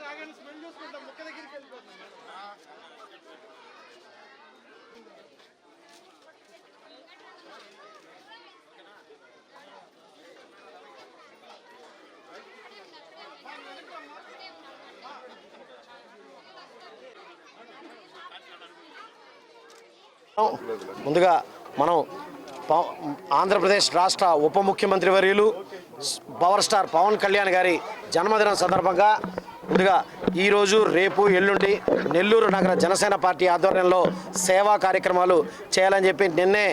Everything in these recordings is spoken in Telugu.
రాగానే స్మెల్ చూసుకుంటాం ముక్క దగ్గరికి వెళ్ళిపోతాం. ముందుగా మనం ఆంధ్రప్రదేశ్ రాష్ట్ర ఉప ముఖ్యమంత్రి వర్యులు పవర్ స్టార్ పవన్ కళ్యాణ్ గారి జన్మదినం సందర్భంగా ముందుగా ఈరోజు రేపు ఎల్లుండి నెల్లూరు నగర జనసేన పార్టీ ఆధ్వర్యంలో సేవా కార్యక్రమాలు చేయాలని చెప్పి నిన్నే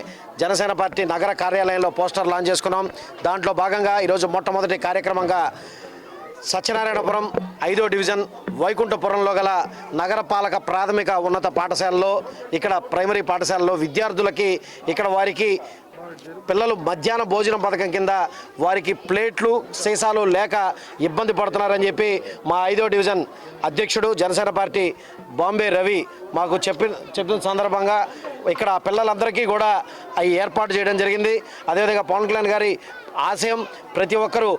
జనసేన పార్టీ నగర కార్యాలయంలో పోస్టర్ లాంచ్ చేసుకున్నాం. దాంట్లో భాగంగా ఈరోజు మొట్టమొదటి కార్యక్రమంగా సత్యనారాయణపురం 5వ డివిజన్ వైకుంఠపురంలో గల నగరపాలక ప్రాథమిక ఉన్నత పాఠశాలలో ఇక్కడ ప్రైమరీ పాఠశాలలో విద్యార్థులకి ఇక్కడ వారికి పిల్లలు మధ్యాహ్న భోజనం పథకం కింద వారికి ప్లేట్లు సీసాలు లేక ఇబ్బంది పడుతున్నారని చెప్పి మా 5వ డివిజన్ అధ్యక్షుడు జనసేన పార్టీ బాంబే రవి మాకు చెప్పిన సందర్భంగా ఇక్కడ పిల్లలందరికీ కూడా అవి ఏర్పాటు చేయడం జరిగింది. అదేవిధంగా పవన్ కళ్యాణ్ గారి ఆశయం ప్రతి ఒక్కరూ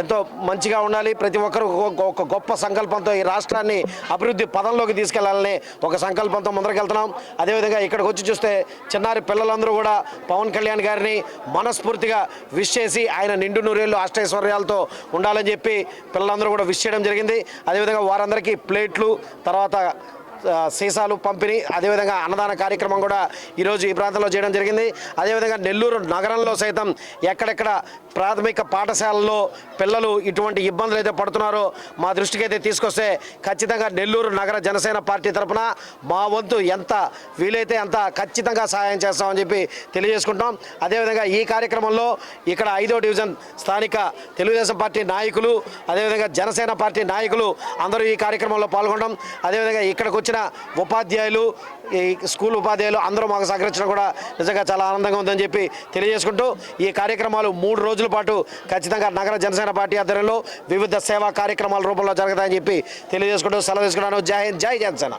ఎంతో మంచిగా ఉండాలి, ప్రతి ఒక్కరు ఒక గొప్ప సంకల్పంతో ఈ రాష్ట్రాన్ని అభివృద్ధి పదంలోకి తీసుకెళ్లాలని ఒక సంకల్పంతో ముందరకెళ్తున్నాం. అదేవిధంగా ఇక్కడికి వచ్చి చూస్తే చిన్నారి పిల్లలందరూ కూడా పవన్ కళ్యాణ్ గారిని మనస్ఫూర్తిగా విష్ చేసి ఆయన నిండు నూరేళ్ళు అష్టైశ్వర్యాలతో ఉండాలని చెప్పి పిల్లలందరూ కూడా విష్ చేయడం జరిగింది. అదేవిధంగా వారందరికీ ప్లేట్లు తర్వాత సీసాలు పంపిణీ అదేవిధంగా అన్నదాన కార్యక్రమం కూడా ఈరోజు ఈ ప్రాంతంలో చేయడం జరిగింది. అదేవిధంగా నెల్లూరు నగరంలో సైతం ఎక్కడెక్కడ ప్రాథమిక పాఠశాలలో పిల్లలు ఇటువంటి ఇబ్బందులు అయితే పడుతున్నారో మా దృష్టికి అయితే తీసుకొస్తే ఖచ్చితంగా నెల్లూరు నగర జనసేన పార్టీ తరఫున మా వంతు ఎంత వీలైతే అంత ఖచ్చితంగా సహాయం చేస్తామని చెప్పి తెలియజేసుకుంటాం. అదేవిధంగా ఈ కార్యక్రమంలో ఇక్కడ 5వ డివిజన్ స్థానిక తెలుగుదేశం పార్టీ నాయకులు అదేవిధంగా జనసేన పార్టీ నాయకులు అందరూ ఈ కార్యక్రమంలో పాల్గొనడం అదేవిధంగా ఇక్కడికి వచ్చిన ఉపాధ్యాయులు ఈ స్కూల్ ఉపాధ్యాయులు అందరూ మాకు సహకరించడం కూడా నిజంగా చాలా ఆనందంగా ఉందని చెప్పి తెలియజేసుకుంటూ ఈ కార్యక్రమాలు 3 రోజుల పాటు ఖచ్చితంగా నగర జనసేన పార్టీ ఆధ్వర్యంలో వివిధ సేవా కార్యక్రమాల రూపంలో జరుగుతాయని చెప్పి తెలియజేసుకుంటూ సెలవు తీసుకున్నాను. జై హింద్, జై జనసేన.